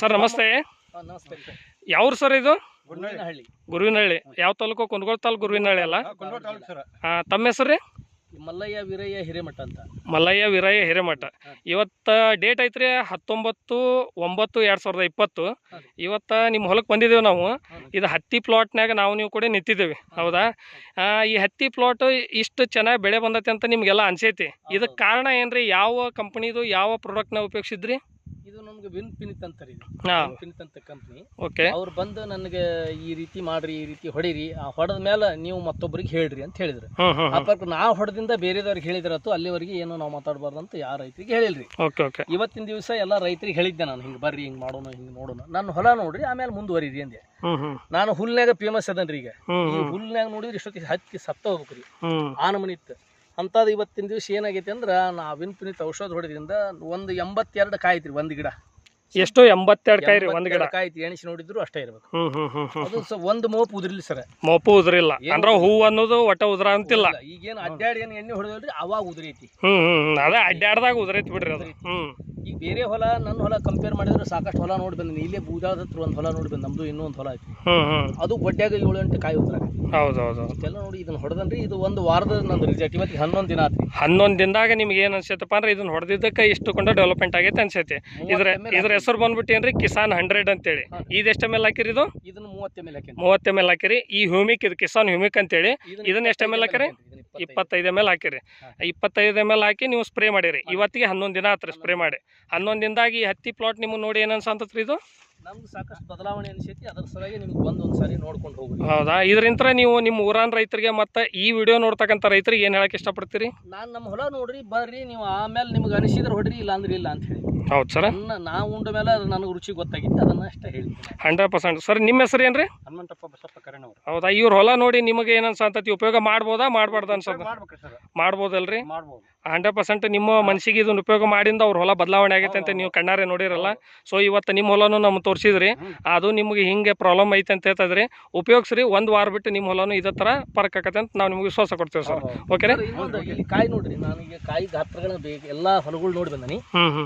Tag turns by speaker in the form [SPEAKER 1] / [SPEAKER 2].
[SPEAKER 1] Sir ನಮಸ್ತೆ.
[SPEAKER 2] ನಮಸ್ತೆ sir.
[SPEAKER 1] ಯಾವ್ರು sir ಇದು?
[SPEAKER 2] ಗುರುವಿನಹಳ್ಳಿ.
[SPEAKER 1] ಗುರುವಿನಹಳ್ಳಿ ಯಾವ ತಾಲೂಕು? ಕುಂದಗೋಳ ತಾಲೂಕು ಗುರುವಿನಹಳ್ಳಿ ಅಲ್ಲ? ತಮ್ಮ ಹೆಸರು ರೀ?
[SPEAKER 2] ಮಲ್ಲಯ್ಯ ವೀರಯ್ಯ ಹಿರೇಮಠ ಅಂತ.
[SPEAKER 1] ಮಲ್ಲಯ್ಯ ವೀರಯ್ಯ ಹಿರೇಮಠ. ಇವತ್ತು ಡೇಟ್ ಐತ್ರಿ 19/9/2020. ಇವತ್ತು ನಿಮ್ಮ ಹೊಲಕ್ಕೆ ಬಂದಿದ್ದೇವೆ ನಾವು. ಇದು ಹತ್ತಿ ಪ್ಲಾಟ್ನಾಗ ನೀವು ಕೂಡ ನಿಂತಿದ್ದೇವೆ, ಹೌದಾ? ಈ ಹತ್ತಿ ಪ್ಲಾಟ್ ಇಷ್ಟು ಚೆನ್ನಾಗಿ ಬೆಳೆ ಬಂದೈತೆ ಅಂತ ನಿಮಗೆಲ್ಲ ಅನ್ಸೈತಿ. ಇದಕ್ಕೆ ಕಾರಣ ಏನ್ರಿ? ಯಾವ ಕಂಪ್ನಿದು ಯಾವ ಪ್ರಾಡಕ್ಟ್ನ ಉಪಯೋಗಿಸಿದ್ರಿ?
[SPEAKER 2] ಇದು ನಮ್ಗೆ ವಿನ್ಫಿನಿತ್ ಅಂತಾರೆ. ಇದು ವಿನ್ಫಿನಿತ್ ಅಂತ ಕಂಪ್ನಿ.
[SPEAKER 1] ಓಕೆ.
[SPEAKER 2] ಅವ್ರು ಬಂದು ನನಗೆ ಈ ರೀತಿ ಮಾಡ್ರಿ, ಈ ರೀತಿ ಹೊಡೀರಿ, ಹೊಡೆದ ಮೇಲೆ ನೀವು ಮತ್ತೊಬ್ಬರಿಗೆ ಹೇಳ್ರಿ ಅಂತ ಹೇಳಿದ್ರು. ಅಪ್ಪ ನಾವು ಹೊಡೆದಿಂದ ಬೇರೆದವ್ರಿಗೆ ಹೇಳಿದ್ರತ್ತು, ಅಲ್ಲಿವರೆಗೆ ಏನು ನಾವು ಮಾತಾಡಬಾರ್ದು ಅಂತ ಯಾರ ರೈತರಿಗೆ ಹೇಳಿಲ್ರಿ. ಇವತ್ತಿನ ದಿವಸ ಎಲ್ಲ ರೈತರಿಗೆ ಹೇಳಿದ್ದೆ ನಾನು, ಹಿಂಗೆ ಬರ್ರಿ, ಹಿಂಗೆ ಮಾಡೋಣ, ಹಿಂಗೆ ನೋಡೋಣ, ನನ್ನ ಹೊಲ ನೋಡ್ರಿ, ಆಮೇಲೆ ಮುಂದುವರಿರಿ ಅಂದೆ. ನಾನು ಹುಲ್ನಾಗ ಫೇಮಸ್ ಅದನ್ರಿ. ಈಗ ಈ ಹುಲ್ನಾಗ ನೋಡಿದ್ರೆ ಇಷ್ಟೊತ್ತಿಗೆ ಹತ್ತಿ ಸತ್ತ ಹೋಗ್ಬೇಕ್ರಿ, ಆನಮನಿತ್ತು ಅಂತದ್. ಇವತ್ತಿನ ದಿವಸ ಏನಾಗೈತಿ ಅಂದ್ರೆ ನಾವು ವಿನ್ಫಿನಿತ್ ಔಷಧ ಹೊಡೆದ್ರಿಂದ ಒಂದು 82 ಕಾಯಿ ಐತ್ರಿ ಒಂದು ಗಿಡ.
[SPEAKER 1] ಎಷ್ಟು? 82 ಕಾಯಿ ರೀ ಒಂದು ಗಿಡ?
[SPEAKER 2] ಕಾಯಿ ಎಣಿಸಿ ನೋಡಿದ್ರು ಅಷ್ಟೇ ಇರ್ಬೇಕು. ಅದು ಒಂದು ಮೋಪು ಉದ್ರಿಲ್ಲ ಸರ್.
[SPEAKER 1] ಮೋಪು ಉದ್ರಿಲ್ಲ ಅಂದ್ರೆ ಹೂ ಅನ್ನೋದು ಒಟ್ಟ ಉದ್ರ ಅಂತಿಲ್ಲ.
[SPEAKER 2] ಈಗೇನು ಅಡ್ಡಾಡಿ ಏನು ಎಣ್ಣೆ ಹೊಡೆದ್ರಿ ಅವಾಗ ಉದ್ರೈತಿ.
[SPEAKER 1] ಅದೇ ಅಡ್ಡಾಡ್ದಾಗ ಉದ್ರೈತಿ ಬಿಡ್ರಿ ಅದು.
[SPEAKER 2] ಈಗ ಬೇರೆ ಹೊಲ ನನ್ನ ಹೊಲ ಕಂಪೇರ್ ಮಾಡಿದ್ರೆ ಸಾಕಷ್ಟು ಹೊಲ ನೋಡಿ ಬಂದಿನಿ. ಇಲ್ಲೇ ಬೂದಾದ ಹತ್ರ ಒಂದು ಹೊಲ ನೋಡಿ ಬಂದು, ನಮ್ದು ಇನ್ನೊಂದು ಹೊಲ ಐತಿ, ಅದು ಗೊಡ್ಡ್ಯಾಗ 7-8 ಕಾಯಿ ಉದ್ರಾಗ. ಹೌದೌದು. ಇದೆಲ್ಲ ನೋಡಿ ಇದನ್ನ ಹೊಡೆದನ್ರಿ. ಇದು ಒಂದು ವಾರದ ನಂದು ರಿಸಲ್ಟ್. ಇವತ್ತಿಗೆ 11 ದಿನ ಆತ್ರಿ. 11
[SPEAKER 1] ದಿನದಾಗ ನಿಮ್ಗೆ ಏನ್ ಅನ್ಸೈತಪ್ಪ ಅಂದ್ರೆ ಇದನ್ನ ಹೊಡೆದಿದ್ದಕ್ಕೆ ಇಷ್ಟು ಕೊಂಡ ಡೆವಲಪ್ಮೆಂಟ್ ಆಗೈತೆ ಅನ್ಸೈತಿ. ಇದ್ರ ಹೆಸರು ಬಂದ್ಬಿಟ್ಟು ಏನ್ರಿ? ಕಿಸಾನ್ 100 ಅಂತೇಳಿ. ಇದೆಷ್ಟ ಮೇಲೆ ಹಾಕಿರಿ? ಇದು
[SPEAKER 2] ಇದನ್ನ 30 ml ಹಾಕಿರಿ.
[SPEAKER 1] 30 ml ಹಾಕಿರಿ. ಈ ಹ್ಯೂಮಿಕ್, ಇದು ಕಿಸಾನ್ ಹ್ಯೂಮಿಕ್ ಅಂತೇಳಿ. ಇದನ್ನ ಎಷ್ಟು ml ಹಾಕಿರಿ? 25 ml ಹಾಕಿರಿ. 25 ml ಹಾಕಿ ನೀವು ಸ್ಪ್ರೇ ಮಾಡಿರಿ. ಇವತ್ತಿಗೆ 11 ದಿನ ಆತ್ರಿ ಸ್ಪ್ರೇ ಮಾಡಿ. 11 ದಿನದಾಗ ಈ ಹತ್ತಿ ಪ್ಲಾಟ್ ನಿಮ್ಗೆ ನೋಡಿ ಏನ್ ಅನ್ಸಂತತ್ರಿ? ಇದು
[SPEAKER 2] ನಮ್ಗೆ ಸಾಕಷ್ಟು ಬದಲಾವಣೆ ಅನಿಸೈತಿ. ಅದ್ರ ಸಲುವಾಗಿ ನಿಮ್ಗೆ ಒಂದ್ಸಾರಿ ನೋಡ್ಕೊಂಡು ಹೋಗ್ರಿ.
[SPEAKER 1] ಹೌದಾ? ಇದರಿಂದ ನೀವು ನಿಮ್ಮ ಊರಾನ್ ರೈತರಿಗೆ ಮತ್ತೆ ಈ ವಿಡಿಯೋ ನೋಡ್ತಕ್ಕಂಥ ರೈತರಿಗೆ ಏನ್ ಹೇಳಕ್ ಇಷ್ಟಪಡ್ತೀರಿ?
[SPEAKER 2] ನಾನು ನಮ್ಮ ಹೊಲ ನೋಡ್ರಿ, ಬರ್ರಿ, ನೀವು ಆಮೇಲೆ ನಿಮ್ಗೆ ಅನಿಸಿದ್ರೆ ಹೊಡ್ರಿ, ಇಲ್ಲ ಅಂದ್ರೆ ಇಲ್ಲ ಅಂತ ಹೇಳಿ.
[SPEAKER 1] ಹೌದು ಸರ್.
[SPEAKER 2] ನಾವು ಉಂಡ ಮೇಲೆ ಅದು ನನಗೆ ರುಚಿ ಗೊತ್ತಾಗಿತ್ತು, ಅದನ್ನ ಅಷ್ಟೇ ಹೇಳ್ತೀನಿ.
[SPEAKER 1] 100%. ಸರ್ ನಿಮ್ಮ ಹೆಸರು ಏನ್ರಿ?
[SPEAKER 2] ಹನುಮಂತಪ್ಪ ಬಸಪ್ಪ ಕರೆನವರು.
[SPEAKER 1] ಹೌದಾ? ಇವ್ರ ಹೊಲ ನೋಡಿ ನಿಮಗೆ ಏನ್ ಅನ್ಸಂತತಿ? ಉಪಯೋಗ ಮಾಡ್ಬೋದಾ ಮಾಡಬಾರ್ದು ಅನ್ಸೋದು? ಮಾಡ್ಬೋದಲ್ರಿ? 100% ನಿಮ್ಮ ಮನಸ್ಸಿಗೆ ಇದನ್ನ ಉಪಯೋಗ ಮಾಡಿಂದ ಅವ್ರ ಹೊಲ ಬದಲಾವಣೆ ಆಗೈತೆ ಅಂತ ನೀವು ಕಣ್ಣಾರೆ ನೋಡಿರಲ್ಲ. ಸೊ ಇವತ್ತು ನಿಮ್ಮ ಹೊಲನು ನಮ್ಗೆ ತೋರಿಸಿದ್ರಿ. ಅದು ನಿಮ್ಗೆ ಹಿಂಗೆ ಪ್ರಾಬ್ಲಮ್ ಐತೆ ಅಂತ ಹೇಳ್ತಿದ್ರಿ. ಉಪಯೋಗಿಸ್ರಿ. 1 ವಾರ ಬಿಟ್ಟು ನಿಮ್ಮ ಹೊಲನು ಇದೇ ಥರ ಫರಕ್ ಆಕತ್ತೆ ಅಂತ ನಾವು ನಿಮ್ಗೆ ವಿಶ್ವಾಸ ಕೊಡ್ತೇವೆ ಸರ್. ಓಕೆನಾ?
[SPEAKER 2] ಕಾಯಿ ನೋಡ್ರಿ, ನನಗೆ ಕಾಯಿ ಗಾತ್ರಗಳ ಬೇಕು. ಎಲ್ಲ ಹೊಲಗಳು ನೋಡಿ ಬಂದನಿ.